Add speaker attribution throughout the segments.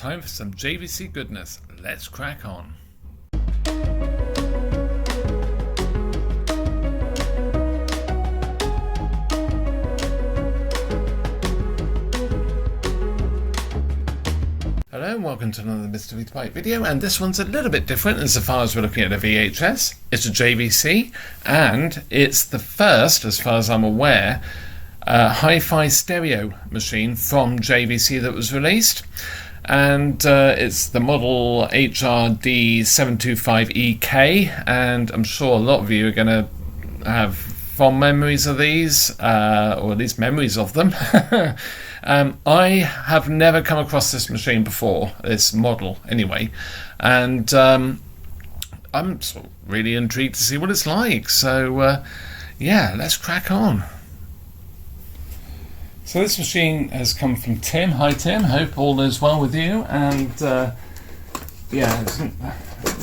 Speaker 1: Time for some JVC goodness. Let's crack on. Hello and welcome to another MrBetaByte video, and this one's a little bit different insofar as we're looking at a VHS. It's a JVC, and it's the first, as far as I'm aware, hi-fi stereo machine from JVC that was released. And it's the model HR-D725EK, and I'm sure a lot of you are going to have fond memories of these, or at least memories of them. I have never come across this machine before, this model anyway, and I'm sort of really intrigued to see what it's like. So yeah, let's crack on. So this machine has come from Tim. Hi Tim, hope all is well with you. And yeah, it's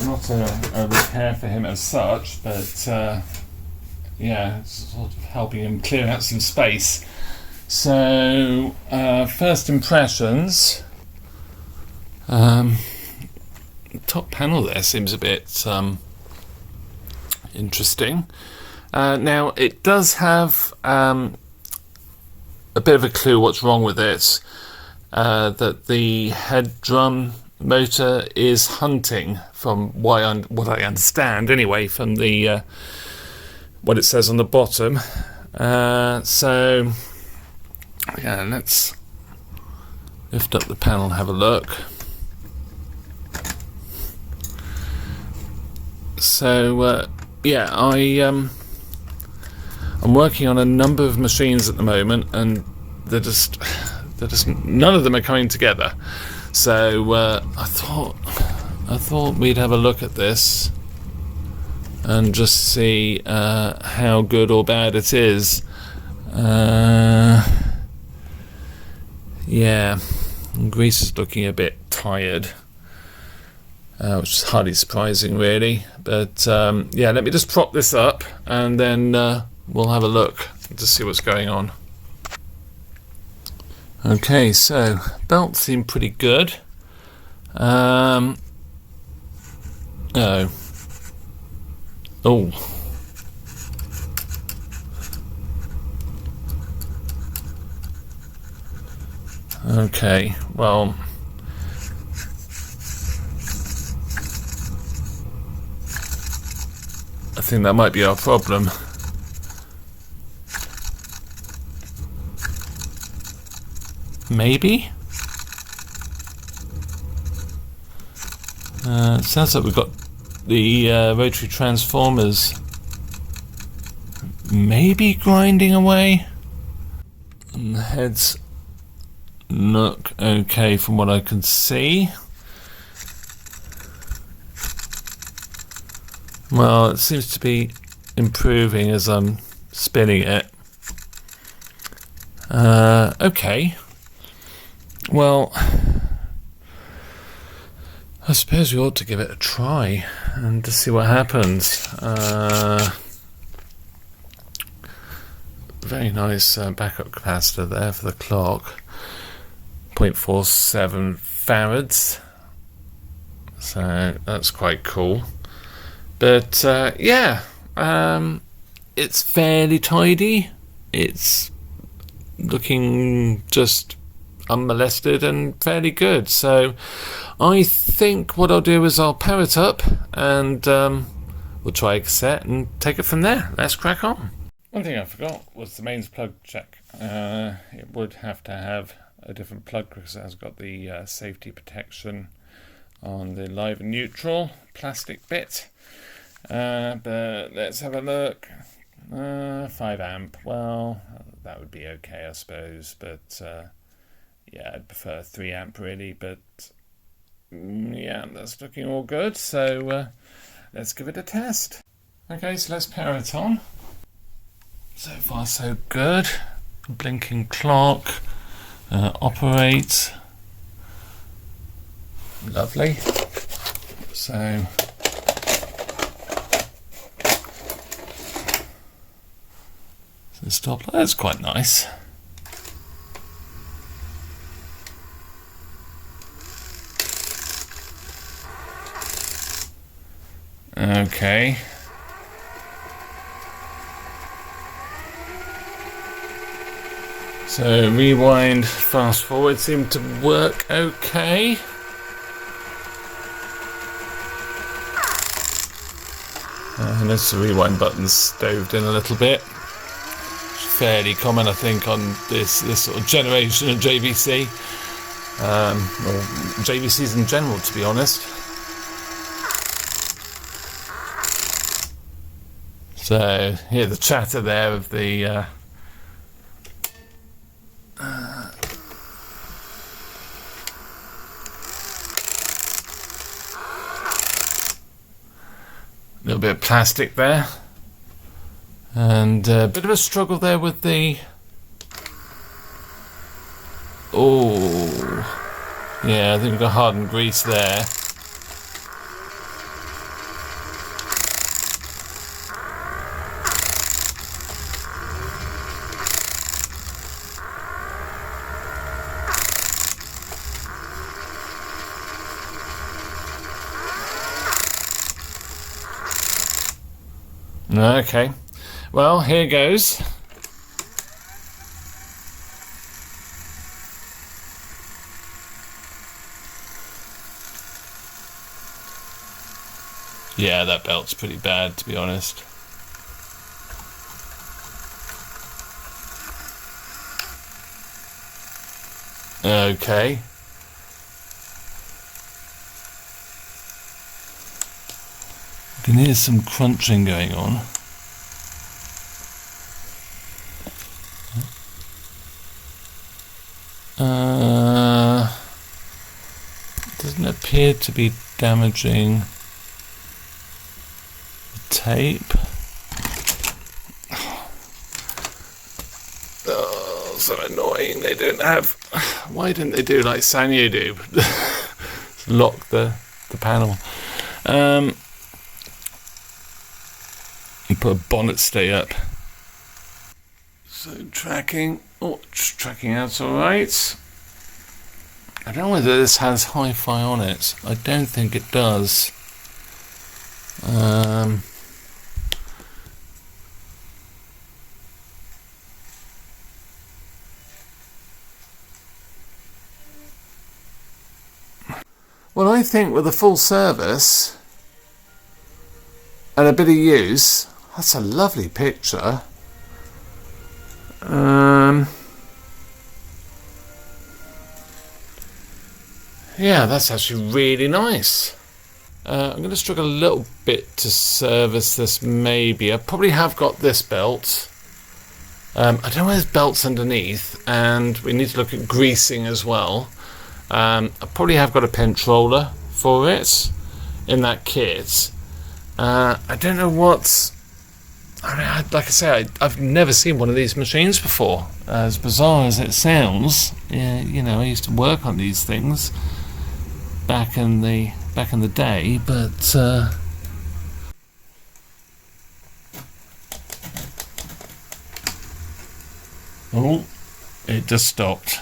Speaker 1: not a repair for him as such, but yeah, it's sort of helping him clear out some space. So first impressions, top panel there seems a bit interesting. Now it does have a bit of a clue what's wrong with it, that the head drum motor is hunting, from what I understand anyway, from the what it says on the bottom. So yeah, let's lift up the panel and have a look. So yeah, I'm working on a number of machines at the moment, and they're just none of them are coming together. So I thought we'd have a look at this and just see how good or bad it is. Yeah, Greece is looking a bit tired, which is hardly surprising really. But yeah, let me just prop this up and then we'll have a look to see what's going on. Okay, so belts seem pretty good. Oh. Okay, well, I think that might be our problem. Maybe? It sounds like we've got the rotary transformers maybe grinding away. And the heads look okay from what I can see. Well, it seems to be improving as I'm spinning it. Okay. Well, I suppose we ought to give it a try and to see what happens. Very nice backup capacitor there for the clock. 0.47 farads. So that's quite cool. But yeah, it's fairly tidy. It's looking just unmolested and fairly good. So I think what I'll do is I'll power it up and we'll try a cassette and take it from there. Let's crack on. One thing I forgot was the mains plug check. It would have to have a different plug because it has got the safety protection on the live and neutral plastic bit. But let's have a look. 5 amp. Well, that would be okay, I suppose, but yeah, I'd prefer 3 amp really, but yeah, that's looking all good, so let's give it a test. Okay, so let's power it on. So far so good. Blinking clock, operate. Lovely. So the stop light, that's quite nice. Okay. So rewind, fast forward seemed to work okay. Notice the rewind button's stoved in a little bit. Fairly common, I think, on this sort of generation of JVC, or JVCs in general, to be honest. So hear the chatter there of the little bit of plastic there, and a bit of a struggle there with the. Oh, yeah, I think we've got hardened grease there. Okay, well, here goes. Yeah, that belt's pretty bad, to be honest. Okay. I can hear some crunching going on. Doesn't appear to be damaging the tape. Oh, so annoying. They don't have. Why didn't they do like Sanyo do? Lock the panel. And put a bonnet stay up. So tracking. Oh, tracking out's alright. I don't know whether this has Hi-Fi on it. I don't think it does. Well, I think with a full service and a bit of use, that's a lovely picture. Yeah, that's actually really nice. I'm going to struggle a little bit to service this, maybe. I probably have got this belt. I don't know where there's belts underneath, and we need to look at greasing as well. I probably have got a pinch roller for it in that kit. I don't know what's... I mean, like I say, I've never seen one of these machines before. As bizarre as it sounds, you know, I used to work on these things back in the day, but oh, it just stopped.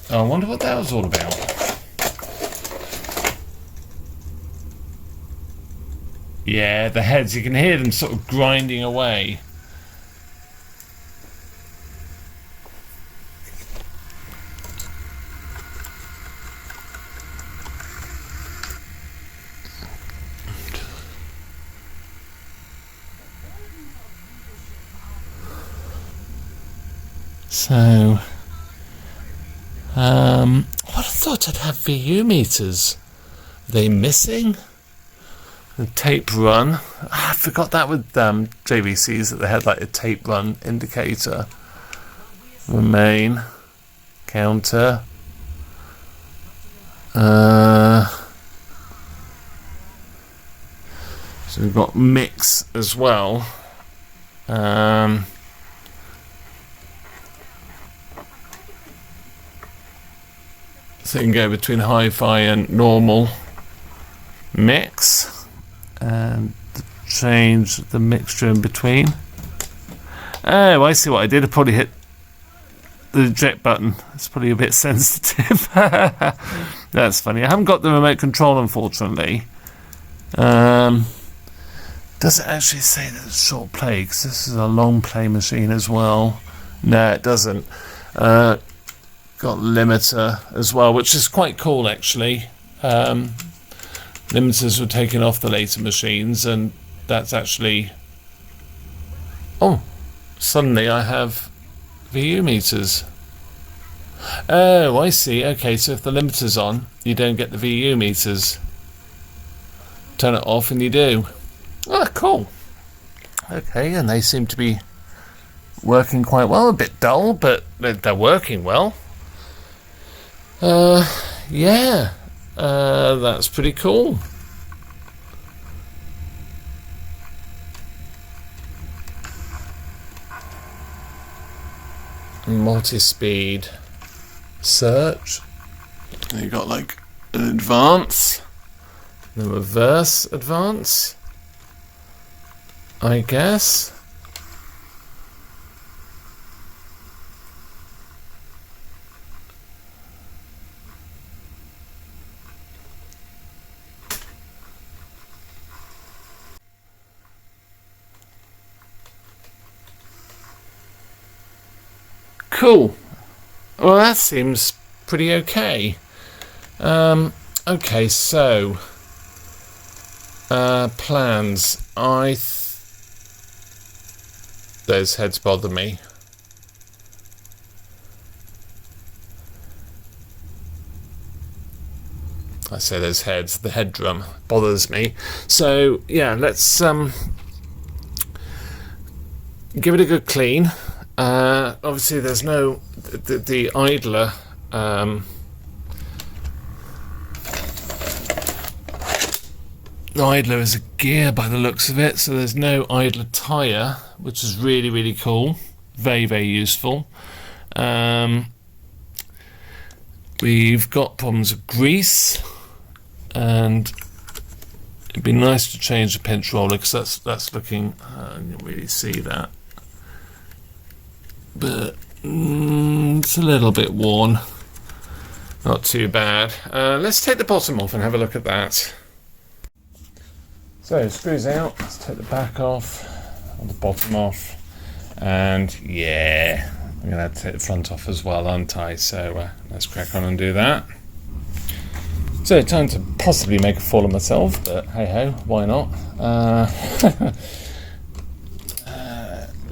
Speaker 1: I wonder what that was all about. Yeah, the heads, you can hear them sort of grinding away. So, I thought I'd have VU meters. Are they missing? The tape run. I forgot that with JVCs, that they had like a tape run indicator. Remain. Counter. So we've got mix as well. So you can go between hi-fi and normal mix and change the mixture in between. Oh, I see what I did. I probably hit the eject button. It's probably a bit sensitive. That's funny. I haven't got the remote control, unfortunately. Does it actually say that it's short play? Because this is a long play machine as well. No, it doesn't. Got limiter as well, which is quite cool, actually. Limiters were taken off the later machines, and that's actually... Oh, suddenly I have VU meters. Oh, I see. Okay, so if the limiter's on, you don't get the VU meters. Turn it off and you do. Oh, cool. Okay, and they seem to be working quite well. A bit dull, but they're working well. Yeah, that's pretty cool. Multi-speed search. You got like an advance, the reverse advance, I guess. Cool. Well, that seems pretty okay. Okay, so plans. Those heads bother me. I say those heads. The head drum bothers me. So yeah, let's give it a good clean. Obviously there's no the idler the idler is a gear by the looks of it, so there's no idler tire, which is really, really cool. Very, very useful. We've got problems with grease, and it'd be nice to change the pinch roller, because that's looking, you can really see that, but it's a little bit worn. Not too bad. Let's take the bottom off and have a look at that. So screws out, let's take the back off, and the bottom off, and yeah, I'm going to have to take the front off as well, aren't I? So let's crack on and do that. So time to possibly make a fool of myself, but hey ho, why not?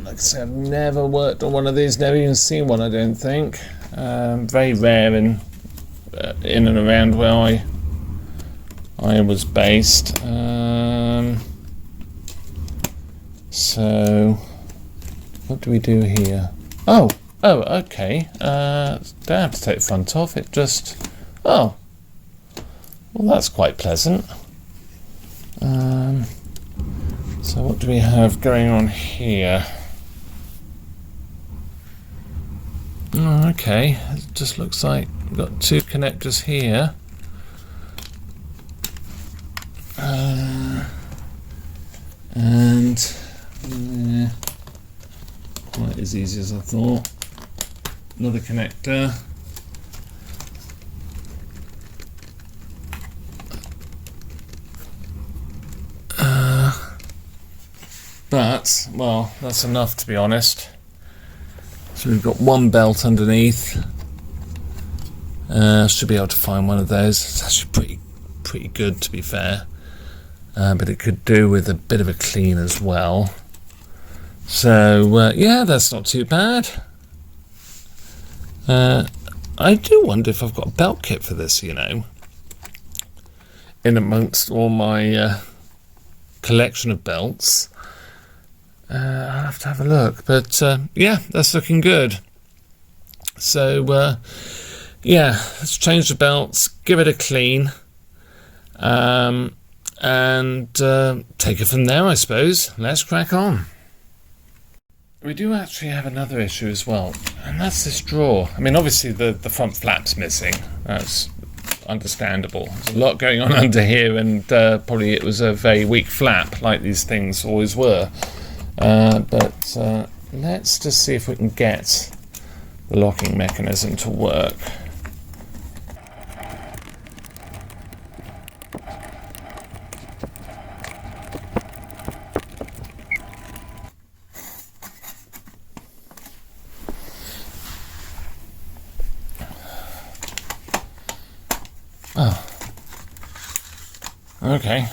Speaker 1: Like I say, I've never worked on one of these, never even seen one, I don't think. Very rare in and around where I was based. So what do we do here? Oh, okay. Don't have to take the front off. It just, well, that's quite pleasant. So what do we have going on here? Oh, okay, it just looks like we've got two connectors here. And quite as easy as I thought. Another connector. But, well, that's enough, to be honest. So we've got one belt underneath. Should be able to find one of those. It's actually pretty good, to be fair. But it could do with a bit of a clean as well. So yeah, that's not too bad. I do wonder if I've got a belt kit for this, you know, in amongst all my collection of belts. I'll have to have a look, but yeah, that's looking good. So yeah, let's change the belts, give it a clean, and take it from there, I suppose. Let's crack on. We do actually have another issue as well, and that's this drawer. I mean, obviously the front flap's missing. That's understandable. There's a lot going on under here, and probably it was a very weak flap, like these things always were. But let's just see if we can get the locking mechanism to work. Oh, okay.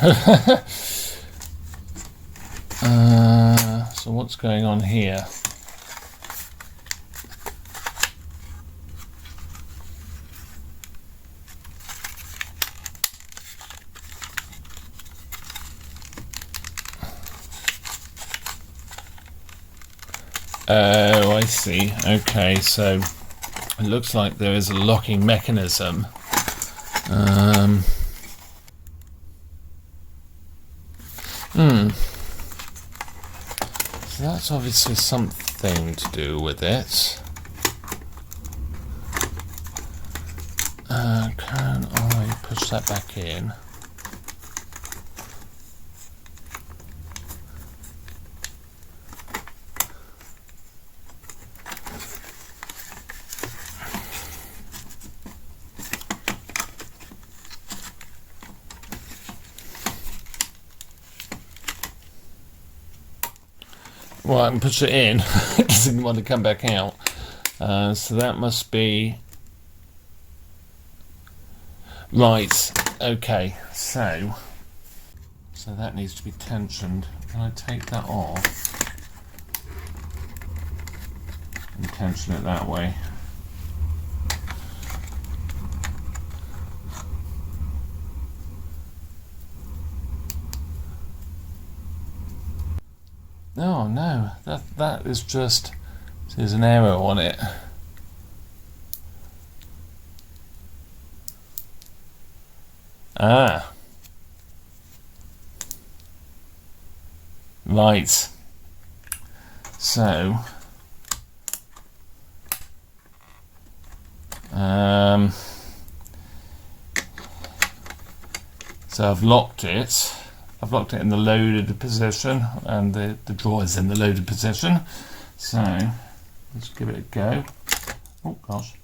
Speaker 1: So what's going on here? Oh, I see. Okay, so it looks like there is a locking mechanism. So that's obviously something to do with it. Can I push that back in? Well, I can push it in. It doesn't want to come back out. So that must be... Right, okay, so that needs to be tensioned. Can I take that off and tension it that way? Oh no, that is just, there's an arrow on it. Ah. Right. So I've locked it. I've locked it in the loaded position, and the drawer is in the loaded position. So let's give it a go. Oh gosh.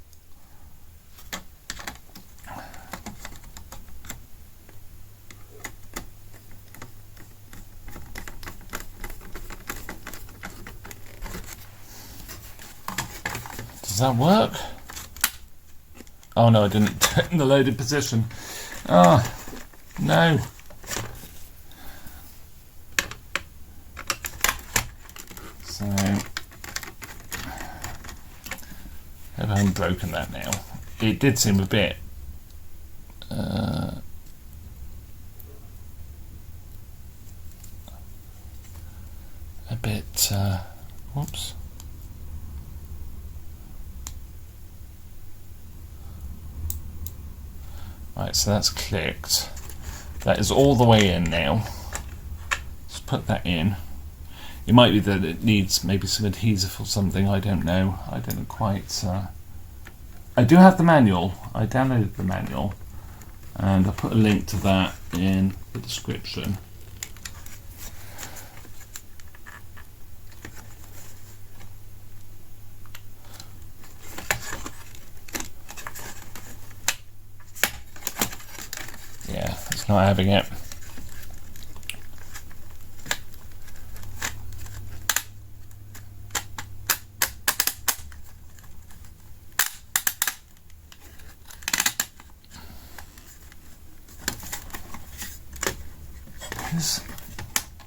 Speaker 1: Does that work? Oh no, I didn't. In the loaded position. Oh no. So I haven't broken that now. It did seem a bit whoops. Right, so that's clicked. That is all the way in now. Let's put that in. It might be that it needs maybe some adhesive or something, I don't know. I don't quite... I do have the manual. I downloaded the manual, and I'll put a link to that in the description. Yeah, it's not having it.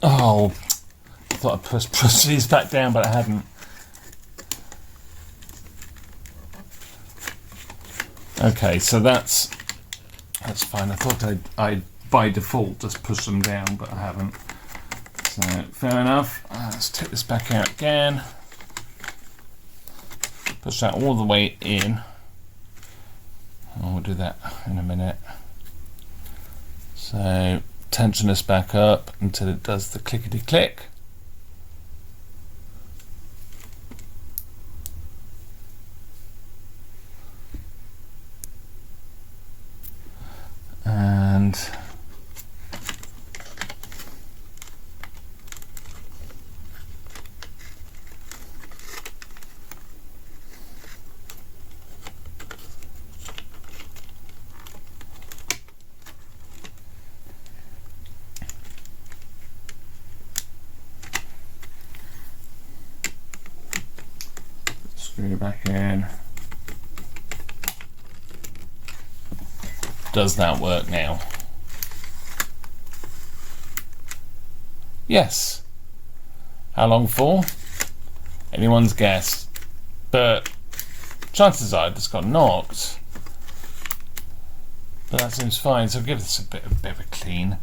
Speaker 1: Oh, I thought I pushed these back down, but I hadn't. Okay, so that's fine. I thought I'd by default just push them down, but I haven't. So fair enough. Let's take this back out again. Push that all the way in. Oh, we'll do that in a minute. So tension this back up until it does the clickety click. And Screw back in. Does that work now? Yes. How long for? Anyone's guess. But chances are it just got knocked. But that seems fine, so I'll give this a bit of a clean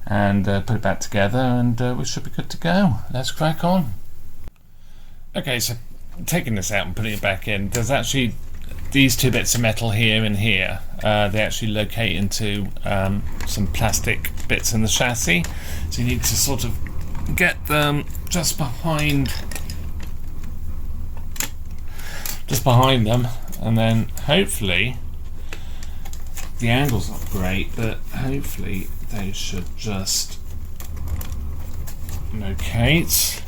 Speaker 1: and put it back together, and we should be good to go. Let's crack on. Okay, so taking this out and putting it back in, there's actually these two bits of metal here and here. They actually locate into some plastic bits in the chassis, so you need to sort of get them just behind them, and then hopefully the angle's not great, but hopefully they should just locate.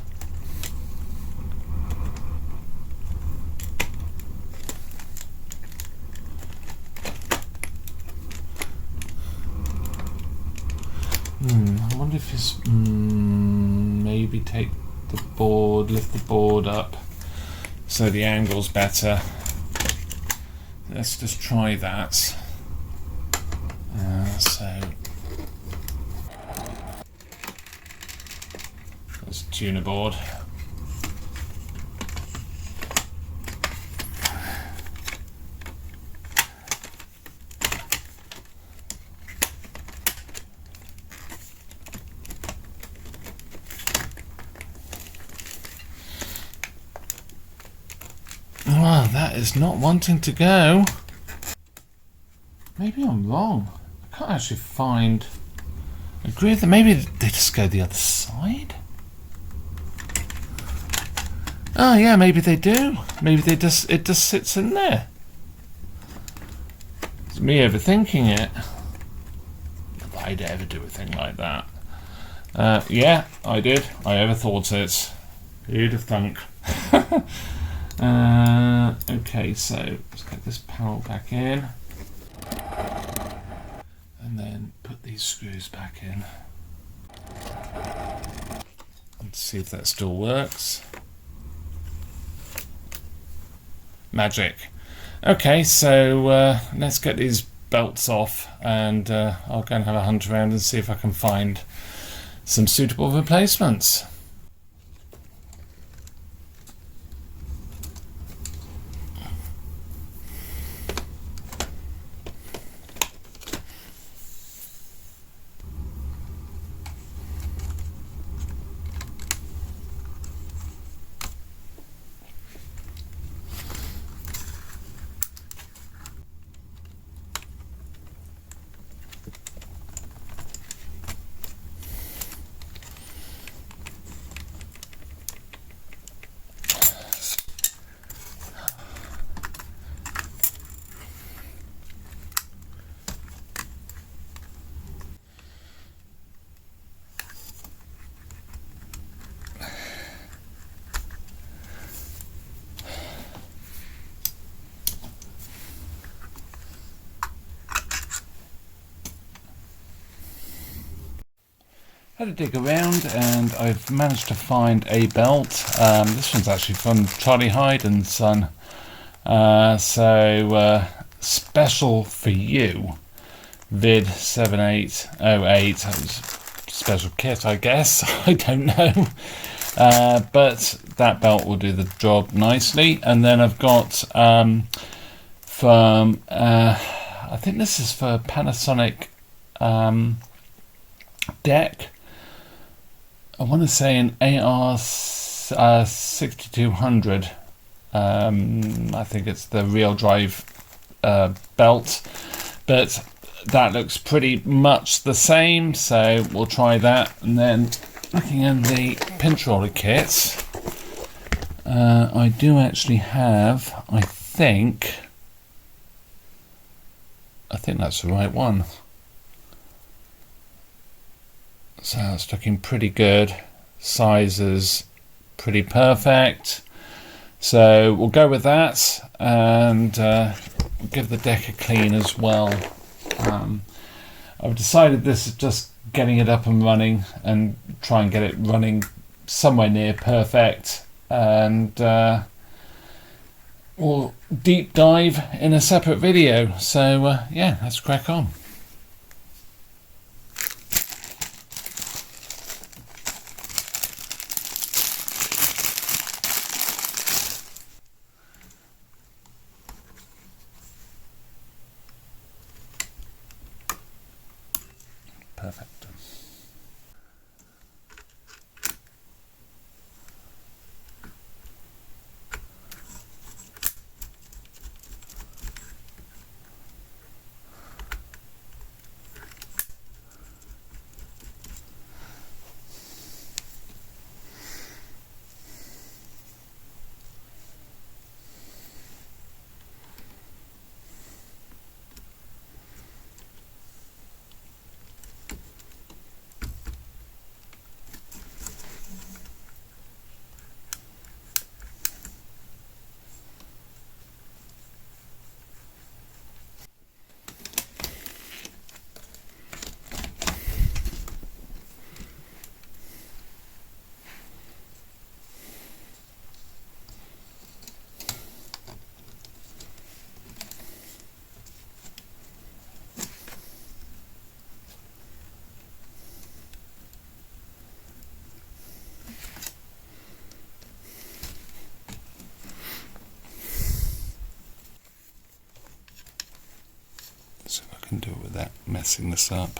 Speaker 1: I wonder if it's maybe take the board, lift the board up so the angle's better. Let's just try that. So let's tune a board. Well, that is not wanting to go. Maybe I'm wrong. I can't actually find. Agree that maybe they just go the other side. Oh yeah, maybe they do. Maybe it just sits in there. It's me overthinking it. If I'd ever do a thing like that. Yeah, I did. I overthought it. Who'd have thunk? Okay, so let's get this PAL back in, and then put these screws back in and see if that still works. Magic. Okay, so let's get these belts off, and I'll go and have a hunt around and see if I can find some suitable replacements. Had a dig around and I've managed to find a belt. This one's actually from Charlie Hyde and Son. So special for you, Vid 7808. Special kit, I guess. I don't know. But that belt will do the job nicely. And then I've got from I think this is for Panasonic deck. I want to say an AR6200. I think it's the real drive belt, but that looks pretty much the same, so we'll try that. And then looking at the pinch roller kit, I do actually have, I think that's the right one. So it's looking pretty good. Sizes pretty perfect. So we'll go with that, and we'll give the deck a clean as well. I've decided this is just getting it up and running and try and get it running somewhere near perfect. And we'll deep dive in a separate video. So yeah, let's crack on. Perfect. See if I can do it without messing this up.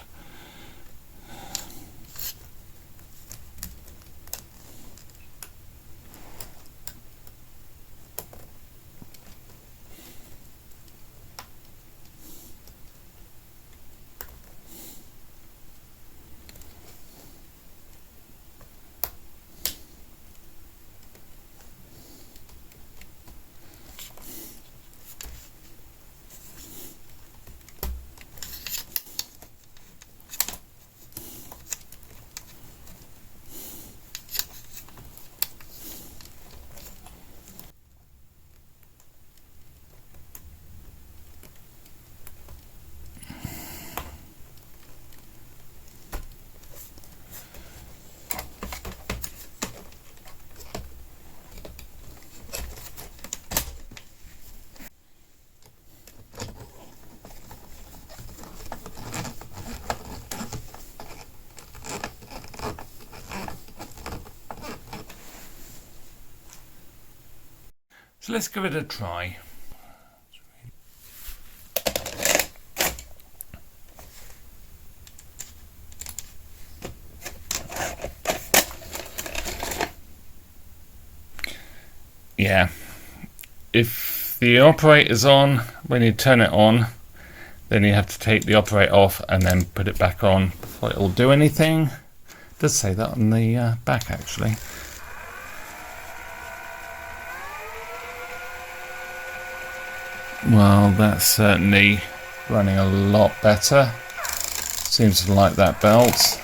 Speaker 1: So let's give it a try. Yeah, if the operator's on, when you turn it on, then you have to take the operator off and then put it back on before it will do anything. It does say that on the back actually. Well, that's certainly running a lot better. Seems to like that belt.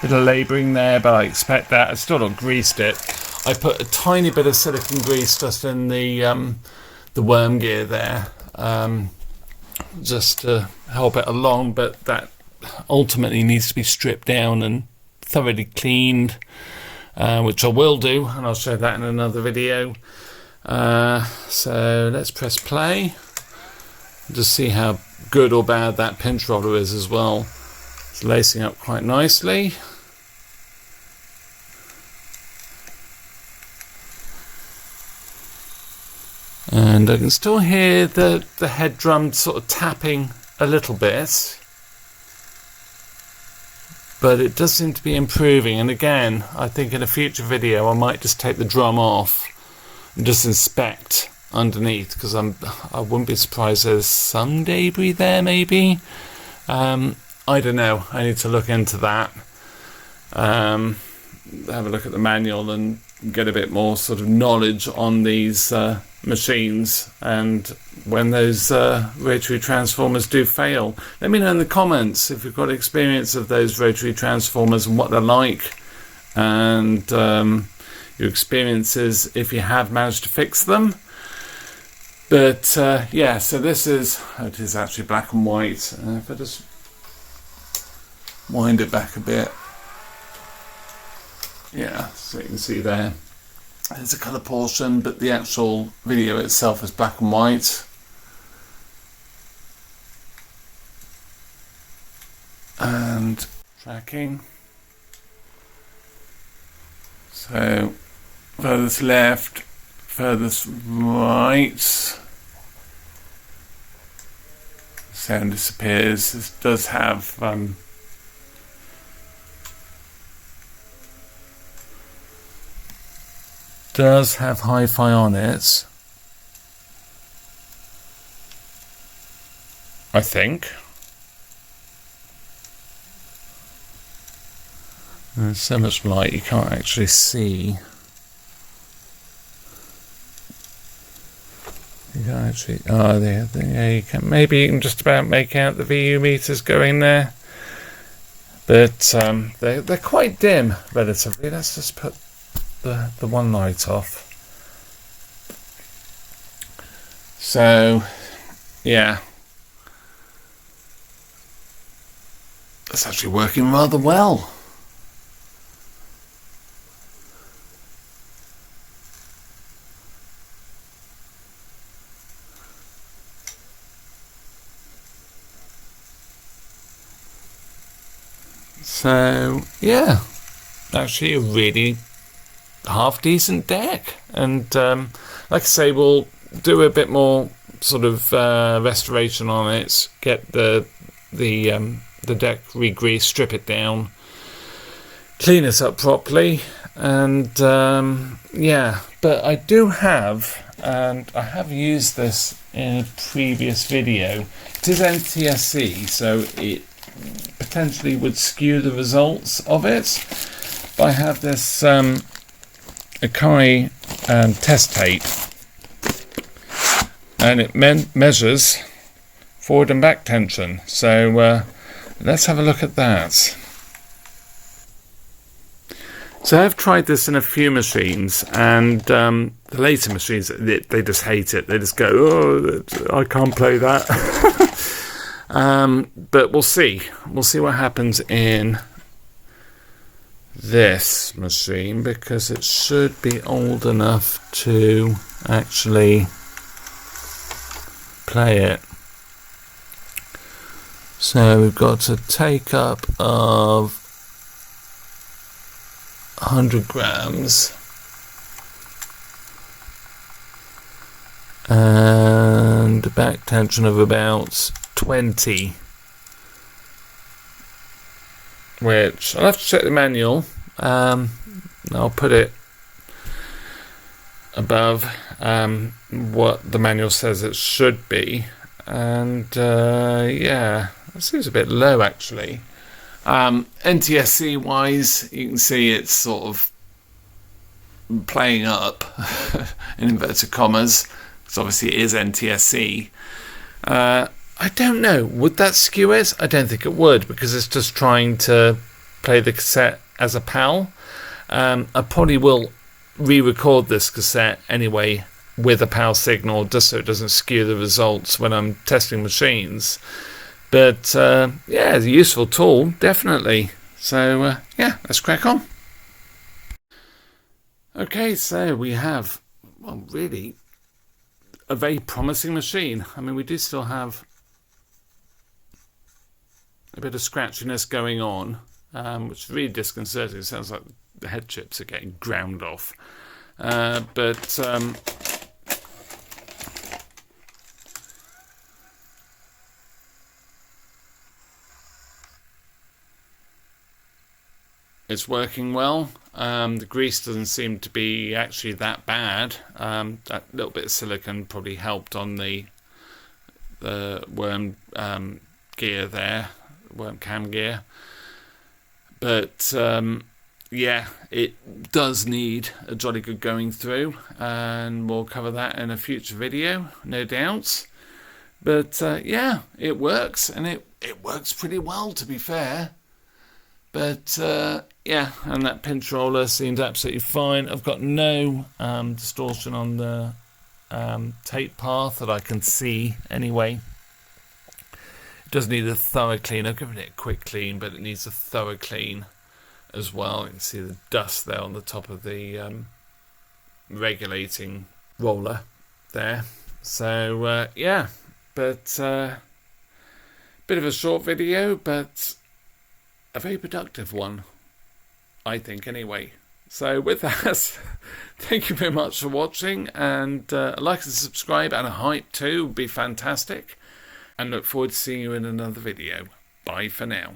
Speaker 1: Bit of labouring there, but I expect that. I still not greased it. I put a tiny bit of silicone grease just in the worm gear there, just to help it along, but that ultimately needs to be stripped down and thoroughly cleaned. Which I will do, and I'll show that in another video. So let's press play. Just see how good or bad that pinch roller is as well. It's lacing up quite nicely. And I can still hear the head drum sort of tapping a little bit. But it does seem to be improving, and again, I think in a future video I might just take the drum off and just inspect underneath, because I wouldn't be surprised there's some debris there maybe. I don't know, I need to look into that. Have a look at the manual and get a bit more sort of knowledge on these machines, and when those rotary transformers do fail, let me know in the comments if you've got experience of those rotary transformers and what they're like, and your experiences if you have managed to fix them. But yeah, so this is, it is actually black and white. If I just wind it back a bit, yeah, so you can see there, there's a colour portion, but the actual video itself is black and white. And tracking. So furthest left, furthest right. Sound disappears. This does have hi-fi on it, I think. There's so much light you can't actually see. You can't actually. Oh, there you can. Maybe you can just about make out the VU meters going there, but they're quite dim relatively. Let's just put the one light off. So, yeah, that's actually working rather well. So yeah, actually a really half decent deck, and like I say, we'll do a bit more sort of restoration on it, get the deck re-greased, strip it down, clean it up properly, and yeah. But I do have, and I have used this in a previous video. It is NTSC, so it potentially would skew the results of it. But I have this Akai test tape, and it measures forward and back tension. So let's have a look at that. So I've tried this in a few machines, and the later machines, they just hate it. They just go, oh, I can't play that. But we'll see. We'll see what happens in this machine, because it should be old enough to actually play it. So we've got a take up of 100 grams and a back tension of about 20, which I'll have to check the manual. I'll put it above what the manual says it should be, and yeah, it seems a bit low actually. NTSC wise, you can see it's sort of playing up in inverted commas, because obviously it is NTSC. I don't know, would that skew it? I don't think it would, because it's just trying to play the cassette as a PAL. I probably will re-record this cassette anyway with a PAL signal, just so it doesn't skew the results when I'm testing machines. But yeah, it's a useful tool, definitely. So yeah, let's crack on. Okay, so we have, well, really a very promising machine. I mean, we do still have a bit of scratchiness going on, which is really disconcerting. It sounds like the head chips are getting ground off. But it's working well. The grease doesn't seem to be actually that bad. That little bit of silicone probably helped on the worm gear there, worm cam gear. But yeah, it does need a jolly good going through, and we'll cover that in a future video, no doubt. But yeah, it works, and it works pretty well, to be fair. But yeah, and that pinch roller seems absolutely fine. I've got no distortion on the tape path that I can see anyway. It does need a thorough clean. I've given it a quick clean, but it needs a thorough clean as well. You can see the dust there on the top of the regulating roller there. So yeah, but bit of a short video, but a very productive one, I think, anyway. So with that, thank you very much for watching, and a like and subscribe and a hype too would be fantastic, and look forward to seeing you in another video. Bye for now.